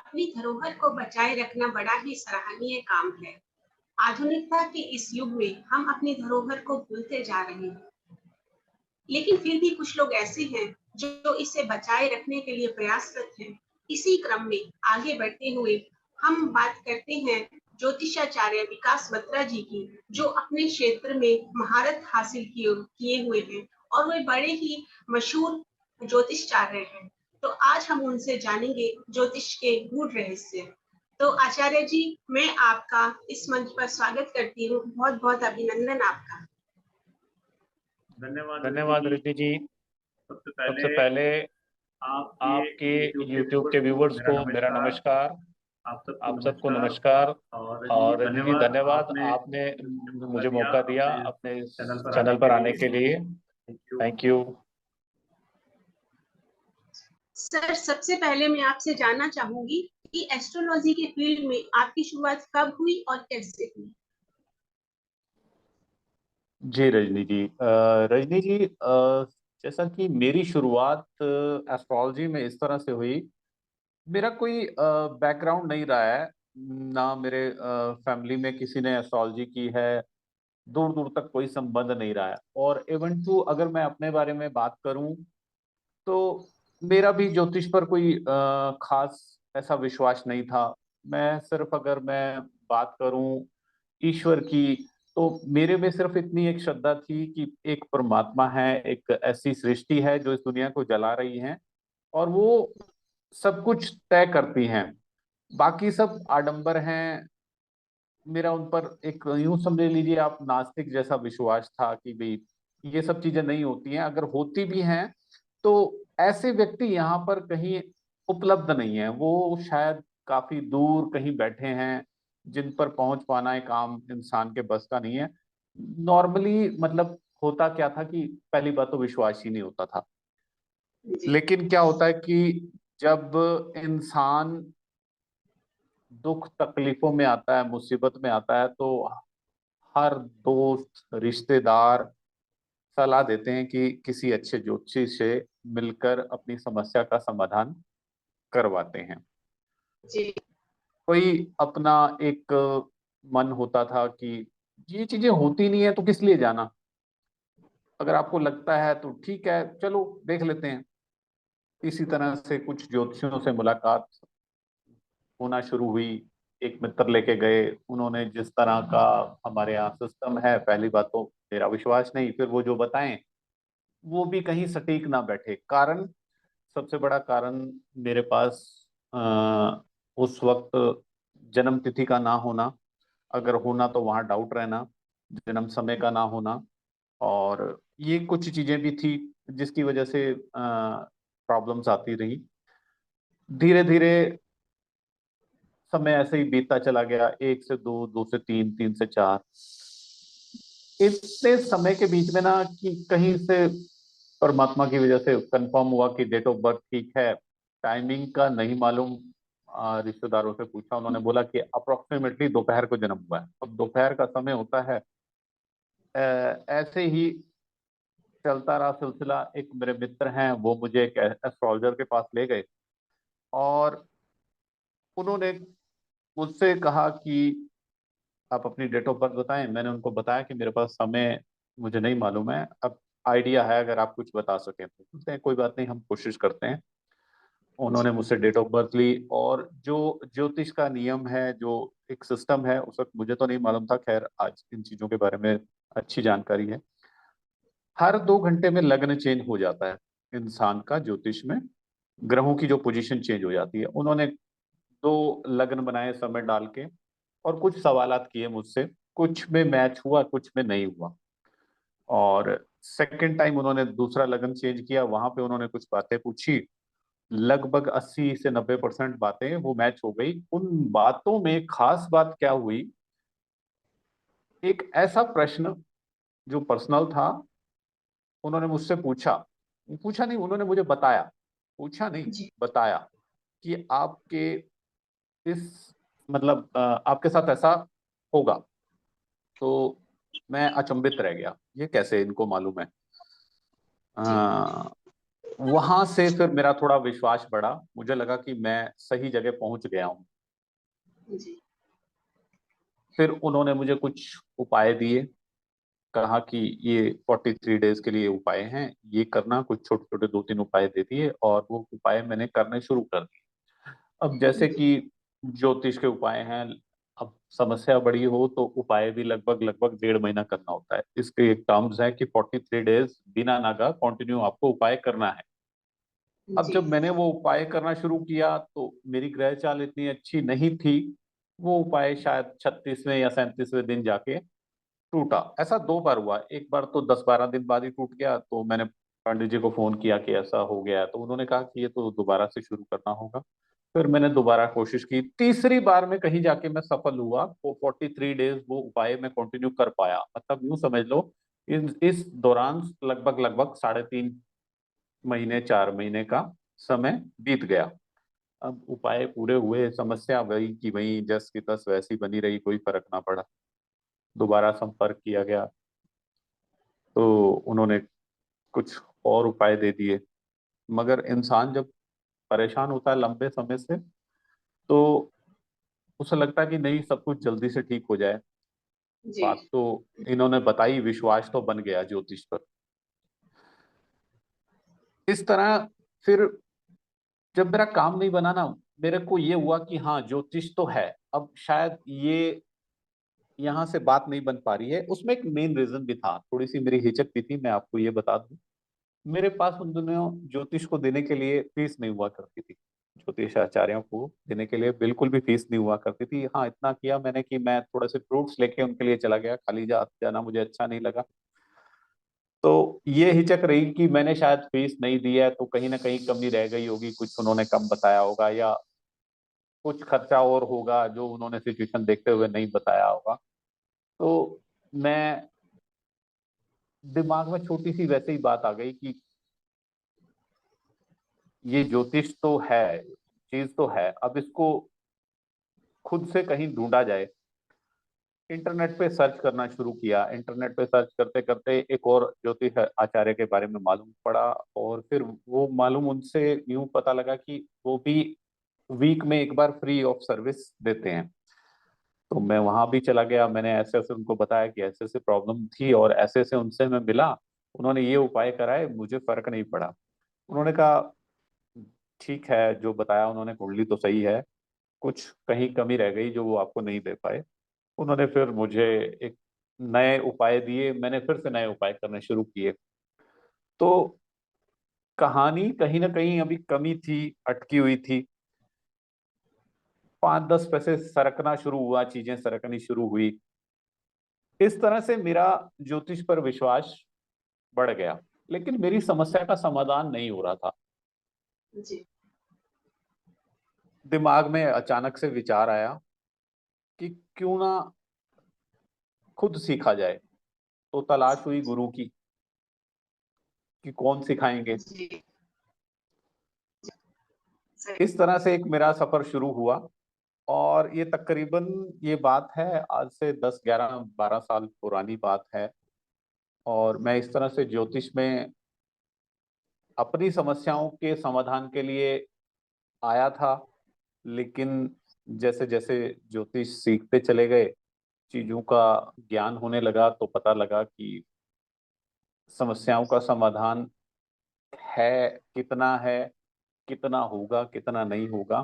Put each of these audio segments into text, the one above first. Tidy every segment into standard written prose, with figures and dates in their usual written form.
अपनी धरोहर को बचाए रखना बड़ा ही सराहनीय काम है। आधुनिकता के इस युग में हम अपनी धरोहर को भूलते जा रहे हैं, लेकिन फिर भी कुछ लोग ऐसे हैं जो इसे बचाए रखने के लिए प्रयासरत हैं। इसी क्रम में आगे बढ़ते हुए हम बात करते हैं ज्योतिषाचार्य विकास बत्रा जी की, जो अपने क्षेत्र में महारत हासिल किए हुए हैं और वे बड़े ही मशहूर ज्योतिषाचार्य हैं। तो आज हम उनसे जानेंगे ज्योतिष के गूढ़ रहस्य। तो आचार्य जी, मैं आपका इस मंच पर स्वागत करती हूँ। बहुत बहुत अभिनंदन आपका। धन्यवाद रिद्धि जी। सबसे पहले आपके YouTube के व्यूवर्स को मेरा नमस्कार। आप सबको नमस्कार। और रिद्धि जी, धन्यवाद, आपने मुझे मौका दिया अपने चैनल पर आने के लिए। Thank you. सर, सबसे पहले मैं आपसे जानना चाहूंगी कि एस्ट्रोलॉजी के फील्ड में आपकी शुरुआत कब हुई और कैसे हुई? जी रजनी जी, रजनी जी, जैसा कि मेरी शुरुआत एस्ट्रोलॉजी में इस तरह से हुई। मेरा कोई बैकग्राउंड नहीं रहा है, ना मेरे फैमिली में किसी ने एस्ट्रोलॉजी की है। दूर दूर तक कोई संबंध नहीं रहा है। और इवन टू अगर मैं अपने बारे में बात करूं तो मेरा भी ज्योतिष पर कोई खास ऐसा विश्वास नहीं था। मैं सिर्फ, अगर मैं बात करूं ईश्वर की, तो मेरे में सिर्फ इतनी एक श्रद्धा थी कि एक परमात्मा है, एक ऐसी सृष्टि है जो इस दुनिया को जला रही है और वो सब कुछ तय करती हैं। बाकी सब आडंबर हैं। मेरा उन पर एक, यूं समझ लीजिए आप, नास्तिक जैसा विश्वास था कि भाई ये सब चीजें नहीं होती हैं, अगर होती भी हैं तो ऐसे व्यक्ति यहाँ पर कहीं उपलब्ध नहीं है। वो शायद काफी दूर कहीं बैठे हैं जिन पर पहुंच पाना एक आम इंसान के बस का नहीं है। नॉर्मली मतलब होता क्या था कि पहली बात तो विश्वास ही नहीं होता था। जी। लेकिन क्या होता है कि जब इंसान दुख तकलीफों में आता है, मुसीबत में आता है, तो हर दोस्त रिश्तेदार सलाह देते हैं कि किसी अच्छे ज्योतिषी से मिलकर अपनी समस्या का समाधान करवाते हैं। जी। कोई अपना एक मन होता था कि ये चीजें होती नहीं है तो किस लिए जाना, अगर आपको लगता है तो ठीक है, चलो देख लेते हैं। इसी तरह से कुछ ज्योतिषियों से मुलाकात होना शुरू हुई। एक मित्र लेके गए, उन्होंने जिस तरह का हमारे यहाँ सिस्टम है, पहली बात तो मेरा विश्वास नहीं, फिर वो जो बताएं वो भी कहीं सटीक ना बैठे। कारण, सबसे बड़ा कारण मेरे पास उस वक्त जन्म तिथि का ना होना, अगर होना तो वहाँ डाउट रहना, जन्म समय का ना होना, और ये कुछ चीजें भी थी जिसकी वजह से प्रॉब्लम्स आती रही। धीरे धीरे समय ऐसे ही बीतता चला गया, एक से दो, दो से तीन, तीन से चार। इतने समय के बीच में ना कि कहीं से परमात्मा की वजह से कंफर्म हुआ कि डेट ऑफ बर्थ ठीक है। टाइमिंग का नहीं मालूम। रिश्तेदारों से पूछा, उन्होंने बोला कि अप्रोक्सीमेटली दोपहर को जन्म हुआ है। अब दोपहर का समय होता है। ऐसे ही चलता रहा सिलसिला। एक मेरे मित्र हैं, वो मुझे एक एस्ट्रोलॉजर के पास ले गए और उन्होंने मुझसे कहा कि आप अपनी डेट ऑफ बर्थ बताएं। मैंने उनको बताया कि मेरे पास समय मुझे नहीं मालूम है, अब आइडिया है अगर आप कुछ बता सकें तो। बोलते हैं कोई बात नहीं, हम कोशिश करते हैं। उन्होंने मुझसे डेट ऑफ बर्थ ली, और जो ज्योतिष का नियम है, जो एक सिस्टम है, उस वक्त मुझे तो नहीं मालूम था। खैर, आज इन चीजों के बारे में अच्छी जानकारी है। हर 2 घंटे में लग्न चेंज हो जाता है इंसान का ज्योतिष में। ग्रहों की जो पोजीशन चेंज हो जाती है। उन्होंने 2 लग्न बनाए समय डाल के, और कुछ सवालात किए मुझसे। कुछ में मैच हुआ, कुछ में नहीं हुआ। और सेकंड टाइम उन्होंने दूसरा लगन चेंज किया, वहां पे उन्होंने कुछ बातें पूछी। लगभग 80 से 90% बातें वो मैच हो गई। उन बातों में खास बात क्या हुई, एक ऐसा प्रश्न जो पर्सनल था, उन्होंने मुझसे पूछा। पूछा नहीं, उन्होंने मुझे बताया। पूछा नहीं, जी। बताया कि आपके इस, मतलब आपके साथ ऐसा होगा। तो मैं अचंभित रह गया, ये कैसे इनको मालूम है। जी। वहां से फिर मेरा थोड़ा विश्वास बढ़ा, मुझे लगा कि मैं सही जगह पहुंच गया हूँ। जी। फिर उन्होंने मुझे कुछ उपाय दिए, कहा कि ये 43 डेज के लिए उपाय हैं, ये करना, कुछ छोटे छोटे 2-3 उपाय दे दिए और वो उपाय मैंने करने शुरू कर दिए। अब जैसे जी। कि ज्योतिष के उपाय हैं, अब समस्या बड़ी हो तो उपाय भी लगभग लगभग 1.5 महीना करना होता है। इसके एक टर्म्स है कि 43 डेज बिना नागा कंटिन्यू आपको उपाय करना है। अब जी। जब मैंने वो उपाय करना शुरू किया तो मेरी ग्रह चाल इतनी अच्छी नहीं थी, वो उपाय शायद 36वें या 37वें दिन जाके टूटा। ऐसा 2 बार हुआ, एक बार तो 10-12 दिन बाद ही टूट गया, तो मैंने पंडित जी को फोन किया कि ऐसा हो गया है, तो उन्होंने कहा कि ये तो दोबारा से शुरू करना होगा। फिर मैंने दोबारा कोशिश की, तीसरी बार में कहीं जाके मैं सफल हुआ, वो 43 डेज वो उपाय मैं कंटिन्यू कर पाया। मतलब यूं समझ लो, इस दौरान लगभग लगभग 3.5 महीने 4 महीने का समय बीत गया। अब उपाय पूरे हुए, समस्या वही की वही, जस की तस वैसी बनी रही, कोई फर्क ना पड़ा। दोबारा संपर्क किया गया तो उन्होंने कुछ और उपाय दे दिए। मगर इंसान जब परेशान होता है लंबे समय से, तो उसे लगता है कि नहीं, सब कुछ जल्दी से ठीक हो जाए। जी। बात तो इन्होंने बताई, विश्वास तो बन गया ज्योतिष पर। इस तरह फिर जब मेरा काम नहीं बना ना, मेरे को ये हुआ कि हाँ, ज्योतिष तो है, अब शायद ये यहाँ से बात नहीं बन पा रही है। उसमें एक मेन रीजन भी था, थोड़ी सी मेरी हिचक भी थी, मैं आपको ये बता दूं। मेरे पास उन दिनों ज्योतिष को देने के लिए फीस नहीं हुआ करती थी। ज्योतिष आचार्यों को देने के लिए बिल्कुल भी फीस नहीं हुआ करती थी। हाँ, इतना किया मैंने कि मैं थोड़े से फ्रूट्स लेके उनके लिए चला गया, खाली जाना मुझे अच्छा नहीं लगा। तो ये हिचक रही कि मैंने शायद फीस नहीं दी है तो कहीं ना कहीं कमी रह गई होगी, कुछ उन्होंने कम बताया होगा, या कुछ खर्चा और होगा जो उन्होंने सिचुएशन देखते हुए नहीं बताया होगा। तो मैं, दिमाग में छोटी सी वैसे ही बात आ गई कि ये ज्योतिष तो है, चीज तो है, अब इसको खुद से कहीं ढूंढा जाए। इंटरनेट पे सर्च करना शुरू किया, इंटरनेट पे सर्च करते करते एक और ज्योतिष आचार्य के बारे में मालूम पड़ा, और फिर वो मालूम उनसे यूं पता लगा कि वो भी वीक में एक बार फ्री ऑफ सर्विस देते हैं। तो मैं वहां भी चला गया, मैंने ऐसे ऐसे उनको बताया कि ऐसे ऐसे प्रॉब्लम थी और ऐसे ऐसे उनसे मैं मिला, उन्होंने ये उपाय कराए, मुझे फर्क नहीं पड़ा। उन्होंने कहा ठीक है, जो बताया उन्होंने कुंडली तो सही है, कुछ कहीं कमी रह गई जो वो आपको नहीं दे पाए। उन्होंने फिर मुझे एक नए उपाय दिए, मैंने फिर से नए उपाय करने शुरू किए। तो कहानी कहीं ना कहीं अभी कमी थी, अटकी हुई थी। 5-10 पैसे सरकना शुरू हुआ, चीजें सरकनी शुरू हुई। इस तरह से मेरा ज्योतिष पर विश्वास बढ़ गया, लेकिन मेरी समस्या का समाधान नहीं हो रहा था। जी। दिमाग में अचानक से विचार आया कि क्यों ना खुद सीखा जाए। तो तलाश हुई गुरु की, कि कौन सिखाएंगे। जी। सही। इस तरह से एक मेरा सफर शुरू हुआ, और ये तकरीबन, ये बात है आज से 10-11-12 साल पुरानी बात है। और मैं इस तरह से ज्योतिष में अपनी समस्याओं के समाधान के लिए आया था। लेकिन जैसे जैसे ज्योतिष सीखते चले गए, चीजों का ज्ञान होने लगा, तो पता लगा कि समस्याओं का समाधान है, कितना है, कितना होगा, कितना नहीं होगा।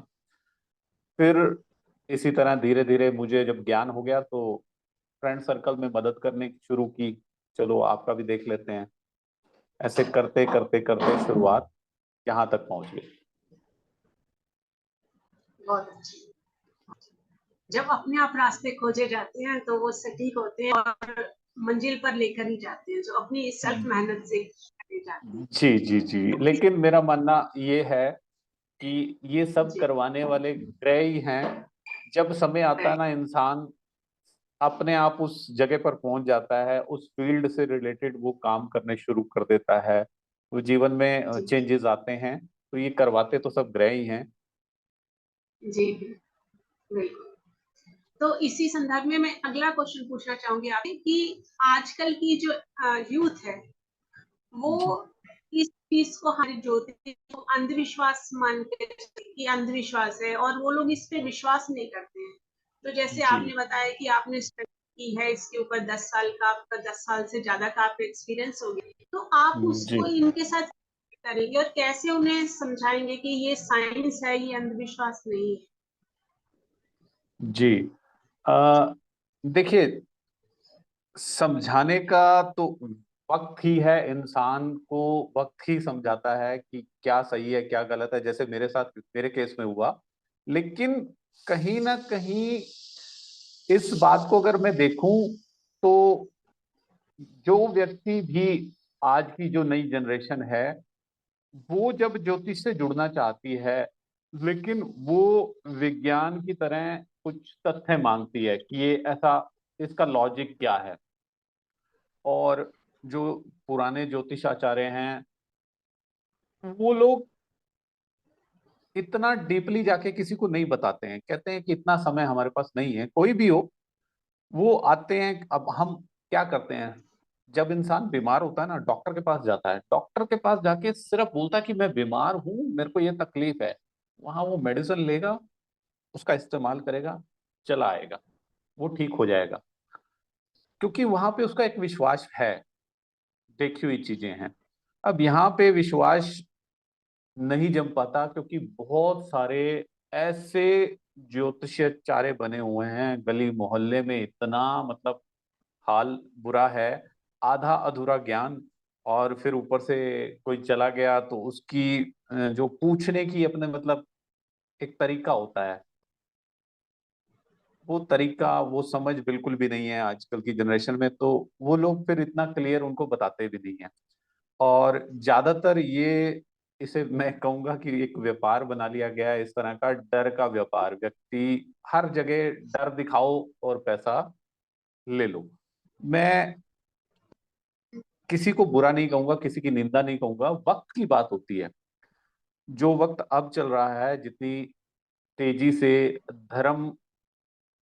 फिर इसी तरह धीरे धीरे मुझे जब ज्ञान हो गया तो फ्रेंड सर्कल में मदद करने शुरू की, चलो आपका भी देख लेते हैं। ऐसे करते करते करते शुरुआत यहाँ तक पहुंच गई। बहुत अच्छी। जब अपने आप रास्ते खोजे जाते हैं तो वो सटीक होते हैं और मंजिल पर लेकर ही जाते हैं, जो अपनी सेल्फ मेहनत से करे जाते हैं। जी जी जी, लेकिन मेरा मानना ये है कि ये सब जी। करवाने वाले ग्रह ही हैं। जब समय आता है है। ना, इंसान अपने आप उस जगह पर पहुंच जाता है, उस फील्ड से रिलेटेड वो काम करने शुरू कर देता है, वो जीवन में जी। चेंजेस आते हैं। तो ये करवाते तो सब ग्रह ही हैं। जी। बिल्कुल। तो इसी संदर्भ में मैं अगला क्वेश्चन पूछना चाहूंगी आपसे कि आजकल की जो यूथ है वो जी। इस इसको हमारे ज्योतिष को अंधविश्वास मानते हैं कि अंधविश्वास है, और वो लोग इस पे विश्वास नहीं करते हैं। तो जैसे जी। आपने बताया कि आपने स्टडी की है इसके ऊपर, 10 साल का, आपका 10 साल से ज्यादा का आपका एक्सपीरियंस हो गया, तो आप जी। उसको इनके साथ करेंगे और कैसे उन्हें समझाएंगे कि ये साइंस है, ये अंधविश्वास नहीं है? जी। देखिए, समझाने का तो वक्त ही है, इंसान को वक्त ही समझाता है कि क्या सही है क्या गलत है, जैसे मेरे साथ मेरे केस में हुआ। लेकिन कहीं ना कहीं इस बात को अगर मैं देखूं तो जो व्यक्ति भी, आज की जो नई जनरेशन है, वो जब ज्योतिष से जुड़ना चाहती है, लेकिन वो विज्ञान की तरह कुछ तथ्य मांगती है कि ये ऐसा, इसका लॉजिक क्या है। और जो पुराने ज्योतिषाचार्य हैं, वो लोग इतना डीपली जाके किसी को नहीं बताते हैं, कहते हैं कि इतना समय हमारे पास नहीं है। कोई भी हो, वो आते हैं। अब हम क्या करते हैं, जब इंसान बीमार होता है ना, डॉक्टर के पास जाता है, डॉक्टर के पास जाके सिर्फ बोलता है कि मैं बीमार हूं, मेरे को ये तकलीफ है। वहां वो मेडिसिन लेगा, उसका इस्तेमाल करेगा, चला आएगा, वो ठीक हो जाएगा, क्योंकि वहां पे उसका एक विश्वास है, देखी हुई चीजें हैं। अब यहाँ पे विश्वास नहीं जम पाता, क्योंकि बहुत सारे ऐसे ज्योतिषाचार्य बने हुए हैं गली मोहल्ले में, इतना मतलब हाल बुरा है। आधा अधूरा ज्ञान, और फिर ऊपर से कोई चला गया तो उसकी जो पूछने की अपने मतलब एक तरीका होता है, वो तरीका, वो समझ बिल्कुल भी नहीं है आजकल की जनरेशन में। तो वो लोग फिर इतना क्लियर उनको बताते भी नहीं है। और ज्यादातर ये, इसे मैं कहूंगा कि एक व्यापार बना लिया गया है, इस तरह का डर का व्यापार। व्यक्ति हर जगह डर दिखाओ और पैसा ले लो। मैं किसी को बुरा नहीं कहूंगा, किसी की निंदा नहीं कहूंगा, वक्त की बात होती है। जो वक्त अब चल रहा है, जितनी तेजी से धर्म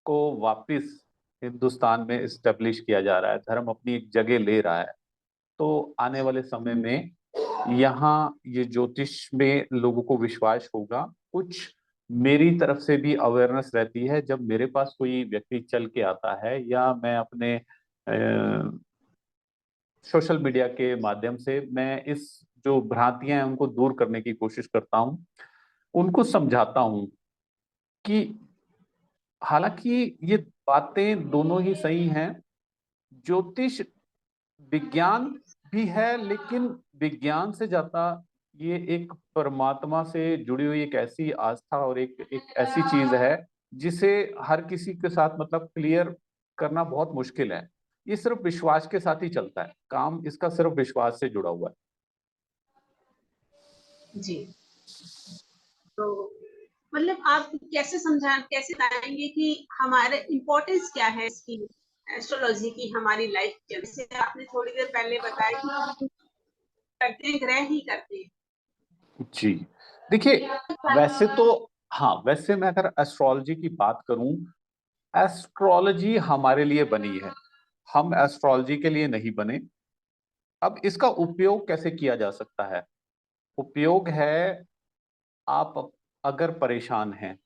को वापस हिंदुस्तान में इस्टेब्लिश किया जा रहा है, धर्म अपनी एक जगह ले रहा है, तो आने वाले समय में यहाँ ये ज्योतिष में लोगों को विश्वास होगा। कुछ मेरी तरफ से भी अवेयरनेस रहती है, जब मेरे पास कोई व्यक्ति चल के आता है, या मैं अपने सोशल मीडिया के माध्यम से मैं इस जो भ्रांतियां हैं उनको दूर करने की कोशिश करता हूं, उनको समझाता हूं कि हालांकि ये बातें दोनों ही सही हैं। ज्योतिष विज्ञान भी है, लेकिन विज्ञान से ज्यादा ये एक परमात्मा से जुड़ी हुई एक ऐसी आस्था और एक एक ऐसी चीज है जिसे हर किसी के साथ मतलब क्लियर करना बहुत मुश्किल है। ये सिर्फ विश्वास के साथ ही चलता है काम, इसका सिर्फ विश्वास से जुड़ा हुआ है। जी। तो मतलब आप कैसे बताएंगे कि हमारे इम्पोर्टेंस क्या है इसकी, एस्ट्रोलॉजी की हमारी लाइफ के? जैसे आपने थोड़ी देर पहले बताया कि हम करते हैं, ग्रह ही करते हैं। जी। देखिए, वैसे तो, हाँ, वैसे मैं अगर एस्ट्रोलॉजी की बात करूं, एस्ट्रोलॉजी हमारे लिए बनी है, हम एस्ट्रोलॉजी के लिए नहीं बने। अब इसका उपयोग कैसे किया जा सकता है? उपयोग है, आप अगर परेशान हैं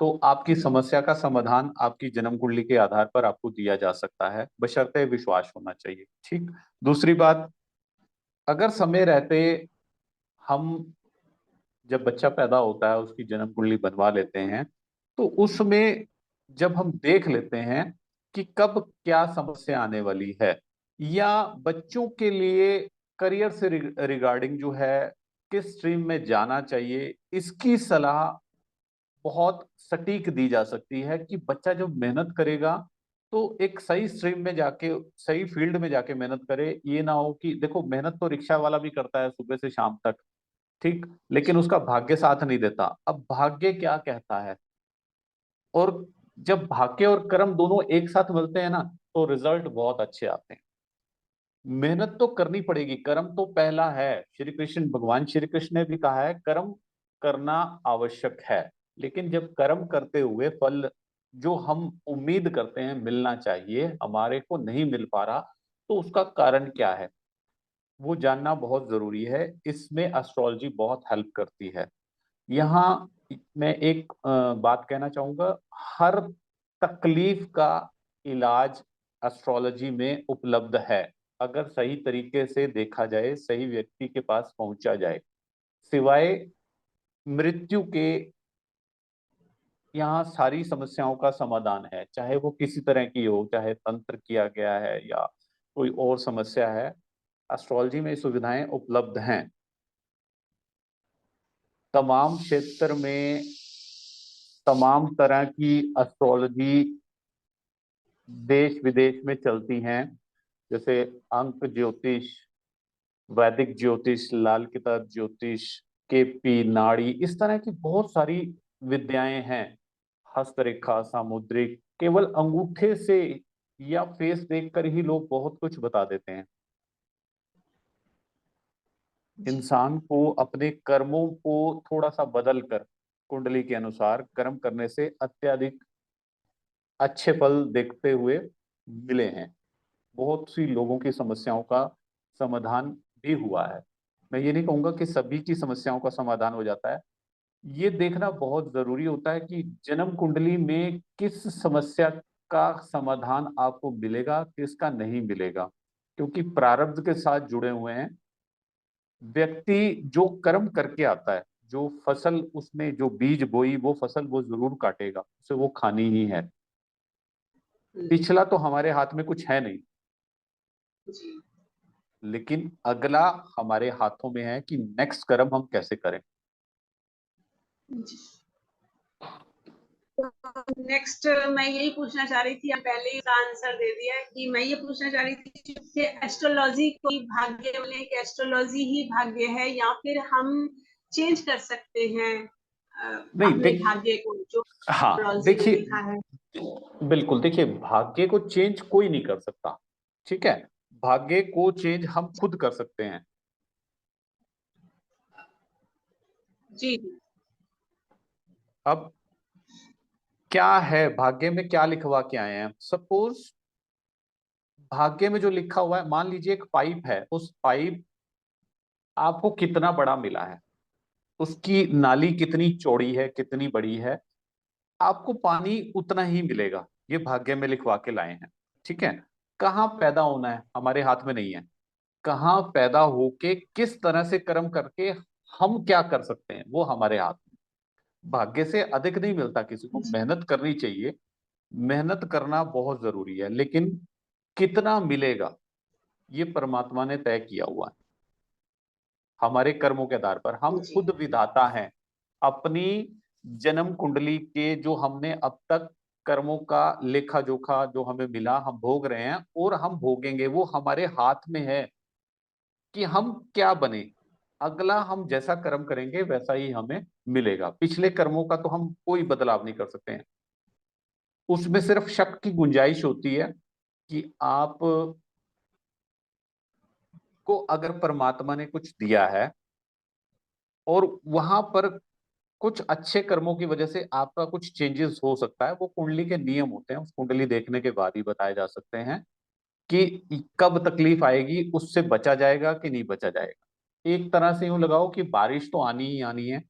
तो आपकी समस्या का समाधान आपकी जन्म कुंडली के आधार पर आपको दिया जा सकता है, बशर्ते विश्वास होना चाहिए। ठीक। दूसरी बात, अगर समय रहते हम, जब बच्चा पैदा होता है उसकी जन्म कुंडली बनवा लेते हैं, तो उसमें जब हम देख लेते हैं कि कब क्या समस्या आने वाली है, या बच्चों के लिए करियर से रिगार्डिंग जो है, किस स्ट्रीम में जाना चाहिए, इसकी सलाह बहुत सटीक दी जा सकती है कि बच्चा जब मेहनत करेगा तो एक सही स्ट्रीम में जाके, सही फील्ड में जाके मेहनत करे। ये ना हो कि देखो, मेहनत तो रिक्शा वाला भी करता है सुबह से शाम तक, ठीक, लेकिन उसका भाग्य साथ नहीं देता। अब भाग्य क्या कहता है, और जब भाग्य और कर्म दोनों एक साथ मिलते हैं ना, तो रिजल्ट बहुत अच्छे आते हैं। मेहनत तो करनी पड़ेगी, कर्म तो पहला है। श्री कृष्ण, भगवान श्री कृष्ण ने भी कहा है कर्म करना आवश्यक है, लेकिन जब कर्म करते हुए फल जो हम उम्मीद करते हैं मिलना चाहिए, हमारे को नहीं मिल पा रहा, तो उसका कारण क्या है? वो जानना बहुत जरूरी है। इसमें एस्ट्रोलॉजी बहुत हेल्प करती है। यहाँ मैं एक बात कहना चाहूंगा, हर तकलीफ का इलाज एस्ट्रोलॉजी में उपलब्ध है, अगर सही तरीके से देखा जाए, सही व्यक्ति के पास पहुंचा जाए। सिवाय मृत्यु के यहाँ सारी समस्याओं का समाधान है, चाहे वो किसी तरह की हो, चाहे तंत्र किया गया है या कोई और समस्या है, एस्ट्रोलॉजी में सुविधाएं उपलब्ध हैं। तमाम क्षेत्र में तमाम तरह की एस्ट्रोलॉजी देश विदेश में चलती हैं, जैसे अंक ज्योतिष, वैदिक ज्योतिष, लाल किताब ज्योतिष, केपी नाड़ी, इस तरह की बहुत सारी विद्याएं हैं। हस्तरेखा, सामुद्रिक, केवल अंगूठे से या फेस देखकर ही लोग बहुत कुछ बता देते हैं। जी इंसान को अपने कर्मों को थोड़ा सा बदल कर कुंडली के अनुसार कर्म करने से अत्यधिक अच्छे फल देखते हुए मिले हैं। बहुत सी लोगों की समस्याओं का समाधान भी हुआ है। मैं ये नहीं कहूंगा कि सभी की समस्याओं का समाधान हो जाता है। ये देखना बहुत जरूरी होता है कि जन्म कुंडली में किस समस्या का समाधान आपको मिलेगा, किसका नहीं मिलेगा, क्योंकि प्रारब्ध के साथ जुड़े हुए हैं। व्यक्ति जो कर्म करके आता है, जो फसल उसने जो बीज बोई, वो फसल वो जरूर काटेगा, उसे वो खानी ही है। जी पिछला तो हमारे हाथ में कुछ है नहीं, जी लेकिन अगला हमारे हाथों में है कि नेक्स्ट कर्म हम कैसे करें। जी। नेक्स्ट मैं यही पूछना चाह रही थी, आप पहले ही इसका आंसर दे दिया है कि मैं ये पूछना चाह रही थी कि एस्ट्रोलॉजी कोई भाग्य बोले कि एस्ट्रोलॉजी ही भाग्य है या फिर हम चेंज कर सकते हैं नहीं अपने देख, भाग्य को जो हाँ एस्ट्रोलॉजी में देखिए, लिखा है। बिल्कुल देखिए, भाग्य को चेंज कोई नहीं कर सकता, ठीक है। भाग्य को चेंज हम खुद कर सकते हैं। जी अब क्या है भाग्य में, क्या लिखवा के आए हैं, सपोज भाग्य में जो लिखा हुआ है, मान लीजिए एक पाइप है, उस पाइप आपको कितना बड़ा मिला है, उसकी नाली कितनी चौड़ी है, कितनी बड़ी है, आपको पानी उतना ही मिलेगा। ये भाग्य में लिखवा के लाए हैं, ठीक है। कहाँ पैदा होना है हमारे हाथ में नहीं है। कहाँ पैदा होके किस तरह से कर्म करके हम क्या कर सकते हैं, वो हमारे हाथ में। भाग्य से अधिक नहीं मिलता किसी को, जी मेहनत करनी चाहिए। मेहनत करना बहुत जरूरी है, लेकिन कितना मिलेगा ये परमात्मा ने तय किया हुआ है। हमारे कर्मों के आधार पर हम जी खुद विधाता हैं। अपनी जन्म कुंडली के जो हमने अब तक कर्मों का लेखा जोखा जो हमें मिला, हम भोग रहे हैं और हम भोगेंगे, वो हमारे हाथ में है कि हम क्या बने। अगला हम जैसा कर्म करेंगे वैसा ही हमें मिलेगा। पिछले कर्मों का तो हम कोई बदलाव नहीं कर सकते हैं। उसमें सिर्फ शक की गुंजाइश होती है कि आप को अगर परमात्मा ने कुछ दिया है और वहां पर कुछ अच्छे कर्मों की वजह से आपका कुछ चेंजेस हो सकता है, वो कुंडली के नियम होते हैं, उस कुंडली देखने के बाद ही बताए जा सकते हैं कि कब तकलीफ आएगी, उससे बचा जाएगा कि नहीं बचा जाएगा। एक तरह से यूं लगाओ कि बारिश तो आनी ही आनी है,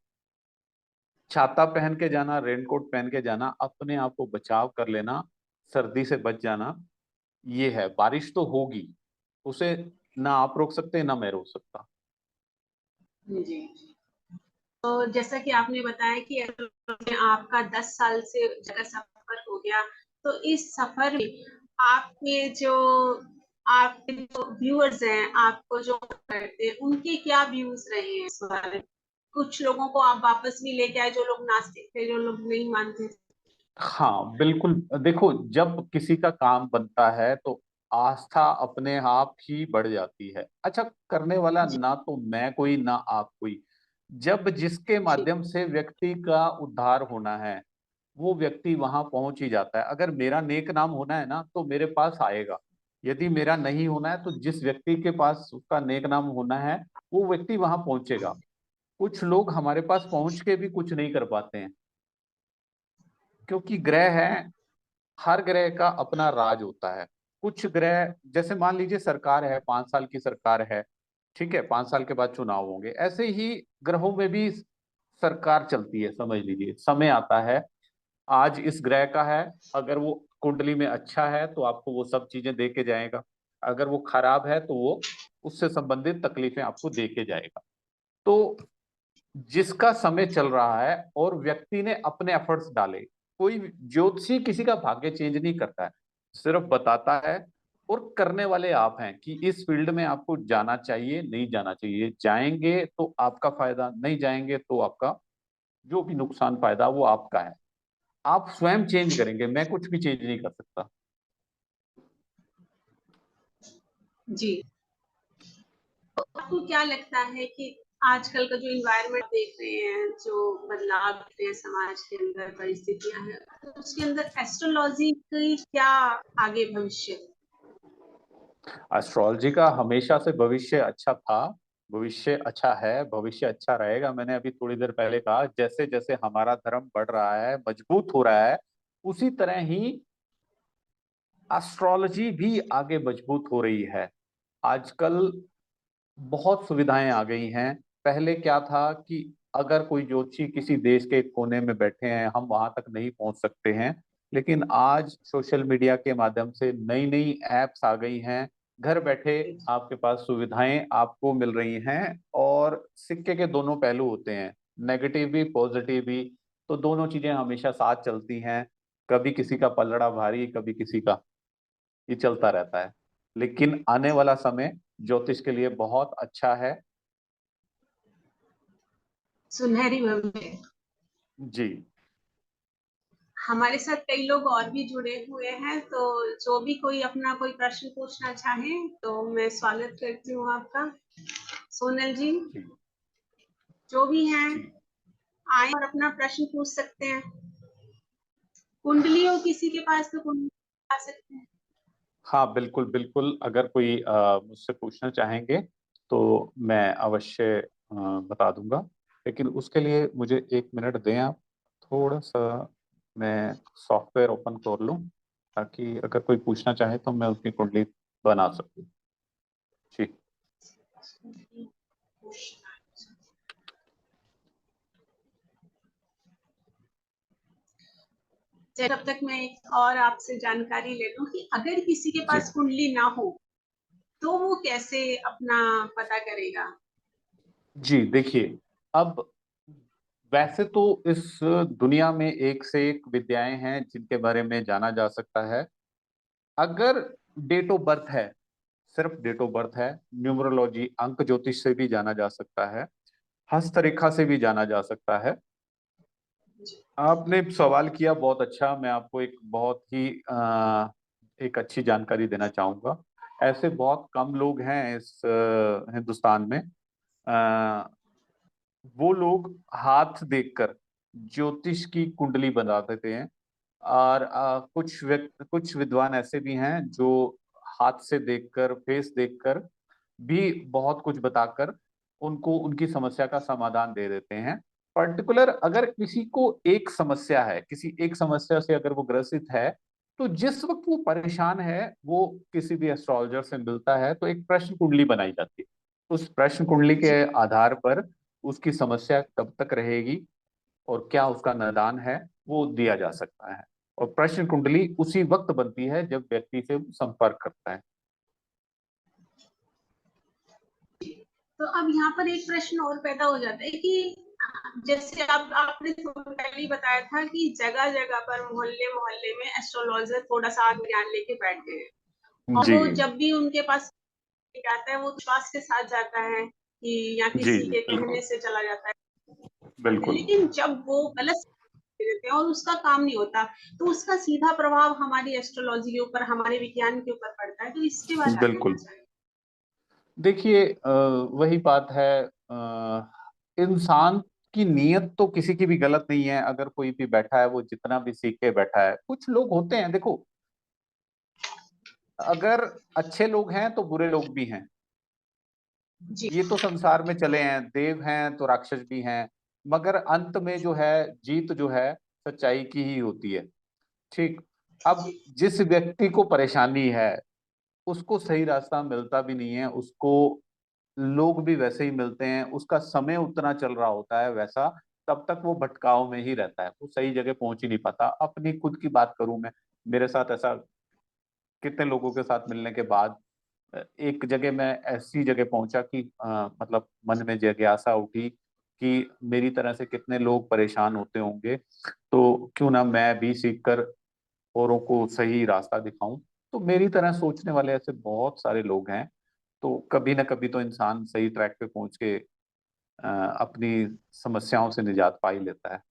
छाता पहन के जाना, रेनकोट पहन के जाना, अपने आप को बचाव कर लेना, सर्दी से बच जाना। ये है, बारिश तो होगी, उसे ना आप रोक सकते ना मैं रोक सकता। जी। तो जैसा कि आपने बताया कि अगर आपका 10 साल से ज्यादा सफर हो गया, तो इस सफर में आपके जो आपके जो व्यूअर्स हैं, आपको जो करते हैं, उनके क्या व्यूज रहे हैं इस बारे में? कुछ लोगों को आप वापस भी लेके आए जो लोग नास्तिक थे, जो लोग नहीं मानते थे। हाँ बिल्कुल, देखो जब किसी का काम बनता है तो आस्था अपने आप ही बढ़ जाती है। अच्छा, करने वाला जी ना तो मैं कोई ना आप कोई, जब जिसके जी माध्यम से व्यक्ति का उद्धार होना है वो व्यक्ति वहां पहुंच ही जाता है। अगर मेरा नेक नाम होना है ना तो मेरे पास आएगा। यदि मेरा नहीं होना है तो जिस व्यक्ति के पास उसका नेक नाम होना है वो व्यक्ति वहां पहुंचेगा। कुछ लोग हमारे पास पहुंच के भी कुछ नहीं कर पाते हैं, क्योंकि ग्रह है, हर ग्रह का अपना राज होता है। कुछ ग्रह, जैसे मान लीजिए सरकार है, 5 साल की सरकार है, ठीक है, 5 साल के बाद चुनाव होंगे। ऐसे ही ग्रहों में भी सरकार चलती है, समझ लीजिए। समय आता है, आज इस ग्रह का है, अगर वो कुंडली में अच्छा है तो आपको वो सब चीजें दे के जाएगा, अगर वो खराब है तो वो उससे संबंधित तकलीफें आपको दे के जाएगा। तो जिसका समय चल रहा है और व्यक्ति ने अपने एफर्ट्स डाले, कोई ज्योतिषी किसी का भाग्य चेंज नहीं करता है, सिर्फ बताता है। और करने वाले आप हैं कि इस फील्ड में आपको जाना चाहिए नहीं जाना चाहिए। जाएंगे तो आपका फायदा, नहीं जाएंगे तो आपका जो भी नुकसान फायदा वो आपका है। आप स्वयं चेंज करेंगे, मैं कुछ भी चेंज नहीं कर सकता। जी। तो आपको क्या लगता है कि आजकल का जो इन्वायरमेंट देख रहे हैं, जो बदलाव देख रहे हैं समाज के अंदर, परिस्थितियां हैं, तो उसके अंदर एस्ट्रोलॉजी की क्या आगे भविष्य है? एस्ट्रोलॉजी का हमेशा से भविष्य अच्छा था, भविष्य अच्छा है, भविष्य अच्छा रहेगा। मैंने अभी थोड़ी देर पहले कहा, जैसे जैसे हमारा धर्म बढ़ रहा है, मजबूत हो रहा है, उसी तरह ही एस्ट्रोलॉजी भी आगे मजबूत हो रही है। आजकल बहुत सुविधाएं आ गई हैं। पहले क्या था कि अगर कोई ज्योतिषी किसी देश के कोने में बैठे हैं, हम वहां तक नहीं पहुंच सकते हैं। लेकिन आज सोशल मीडिया के माध्यम से नई नई एप्स आ गई हैं, घर बैठे आपके पास सुविधाएं आपको मिल रही हैं। और सिक्के के दोनों पहलू होते हैं, नेगेटिव भी पॉजिटिव भी। तो दोनों चीजें हमेशा साथ चलती हैं, कभी किसी का पलड़ा भारी, कभी किसी का, ये चलता रहता है। लेकिन आने वाला समय ज्योतिष के लिए बहुत अच्छा है। सुनहरी भविष्य। जी। हमारे साथ कई लोग और भी जुड़े हुए हैं, तो जो भी कोई अपना कोई प्रश्न पूछना चाहे तो मैं स्वागत करती हूँ आपका। सोनल जी, जी। जो भी हैं जी। आए और अपना प्रश्न पूछ सकते हैं। कुंडली हो किसी के पास तो कुंडली आ सकते हैं। हाँ, बिल्कुल बिल्कुल, अगर कोई मुझसे पूछना चाहेंगे तो मैं अवश्य बता दूंगा। लेकिन उसके लिए मुझे 1 मिनट दें आप, थोड़ा सा मैं सॉफ्टवेयर ओपन कर लूं, ताकि अगर कोई पूछना चाहे तो मैं उसकी कुंडली बना सकूं। जी। तब तक मैं एक और आपसे जानकारी ले लूं कि अगर किसी के जी। पास कुंडली ना हो तो वो कैसे अपना पता करेगा? जी, देखिए, अब वैसे तो इस दुनिया में एक से एक विद्याएं हैं जिनके बारे में जाना जा सकता है। अगर डेट ऑफ बर्थ है, सिर्फ डेट ऑफ बर्थ है, न्यूमरोलॉजी अंक ज्योतिष से भी जाना जा सकता है, हस्तरेखा से भी जाना जा सकता है। आपने सवाल किया बहुत अच्छा, मैं आपको एक बहुत ही एक अच्छी जानकारी देना चाहूंगा। ऐसे बहुत कम लोग हैं इस हिंदुस्तान में, अ, वो लोग हाथ देखकर ज्योतिष की कुंडली बना देते हैं। और कुछ विद्वान ऐसे भी हैं जो हाथ से देखकर, फेस देखकर भी बहुत कुछ बताकर उनको उनकी समस्या का समाधान दे देते हैं। पर्टिकुलर अगर किसी को एक समस्या है, किसी एक समस्या से अगर वो ग्रसित है, तो जिस वक्त वो परेशान है, वो किसी भी एस्ट्रोलॉजर से मिलता है तो एक प्रश्न कुंडली बनाई जाती है। उस प्रश्न कुंडली के जी। आधार पर उसकी समस्या कब तक रहेगी और क्या उसका निदान है, वो दिया जा सकता है। और प्रश्न कुंडली उसी वक्त बनती है जब व्यक्ति से संपर्क करता है। तो अब यहाँ पर एक प्रश्न और पैदा हो जाता है कि जैसे अब आपने थोड़ा पहले ही बताया था कि जगह जगह पर मोहल्ले मोहल्ले में एस्ट्रोलॉजर थोड़ा सा ज्ञान लेके बैठ गए हैं, और जी। वो जब भी उनके पास जाता है वो विश्वास के साथ जाता है कि या जी। किसी जी, के कहने बिल्कुल से चला जाता है। बिल्कुल। लेकिन जब वो गलत देते हैं और उसका काम नहीं होता, तो उसका सीधा प्रभाव हमारी एस्ट्रोलॉजी के ऊपर, हमारे विज्ञान के ऊपर पड़ता है। तो इसके बारे में क्या कहना बिल्कुल। चाहिए? देखिए, वही बात है, इंसान की नीयत तो किसी की भी गलत नहीं है। अगर कोई भी बैठा है, वो जितना भी सीख के बैठा है, कुछ लोग होते हैं, देखो, अगर अच्छे लोग हैं तो बुरे लोग भी हैं। जी। ये तो संसार में चले हैं, देव हैं तो राक्षस भी हैं। मगर अंत में जो है, जीत जो है सच्चाई की ही होती है। ठीक। अब जी। जिस व्यक्ति को परेशानी है, उसको सही रास्ता मिलता भी नहीं है, उसको लोग भी वैसे ही मिलते हैं, उसका समय उतना चल रहा होता है वैसा, तब तक वो भटकाव में ही रहता है, वो सही जगह पहुंच ही नहीं पाता। अपनी खुद की बात करूं मैं, मेरे साथ ऐसा कितने लोगों के साथ मिलने के बाद एक जगह मैं ऐसी जगह पहुंचा कि मतलब मन में जिज्ञासा उठी कि मेरी तरह से कितने लोग परेशान होते होंगे, तो क्यों ना मैं भी सीखकर औरों को सही रास्ता दिखाऊं। तो मेरी तरह सोचने वाले ऐसे बहुत सारे लोग हैं, तो कभी ना कभी तो इंसान सही ट्रैक पे पहुंच के अपनी समस्याओं से निजात पा ही लेता है।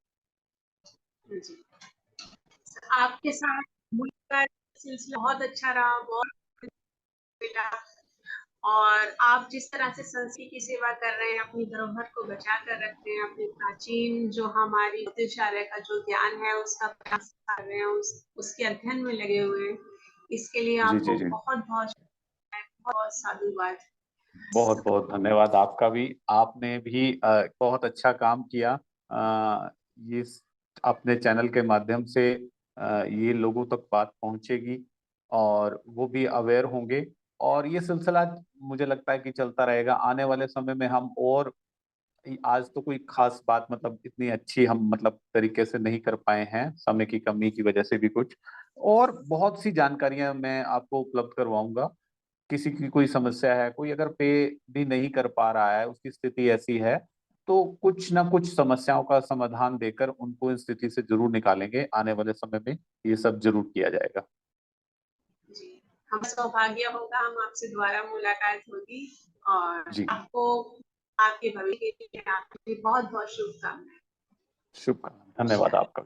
जी, आपके साथ मुलाकात का सिलसिला बहुत अच्छा रहा, बहुत बेटा। और आप जिस तरह से संस्कृति की सेवा कर रहे हैं, अपनी धरोहर को बचा कर रख रहे हैं, अपने प्राचीन जो हमारी ज्योतिषालय का जो ज्ञान है उसका प्रयास कर रहे हैं, उसके अध्ययन में लगे हुए हैं, इसके लिए जी जी आपको जी, बहुत बहुत बहुत साधुवाद। बहुत बहुत धन्यवाद आपका भी। आपने भी बहुत अच्छा काम किया। ये अपने चैनल के माध्यम से ये लोगों तक बात पहुंचेगी और वो भी अवेयर होंगे, और ये सिलसिला मुझे लगता है कि चलता रहेगा आने वाले समय में। हम और आज तो कोई खास बात मतलब इतनी अच्छी हम मतलब तरीके से नहीं कर पाए हैं, समय की कमी की वजह से भी कुछ, और बहुत सी जानकारियां मैं आपको उपलब्ध करवाऊंगा। किसी की कोई समस्या है, कोई अगर पे भी नहीं कर पा रहा है, उसकी स्थिति ऐसी है, तो कुछ ना कुछ समस्याओं का समाधान देकर उनको इस स्थिति से जरूर निकालेंगे। आने वाले समय में ये सब जरूर किया जाएगा। जी, हम सौभाग्य होगा, हम आपसे दोबारा मुलाकात होगी। और जी, आपको आपके भविष्य के लिए आपकी बहुत बहुत शुभकामनाएं। शुभकामनाएं, धन्यवाद आपका।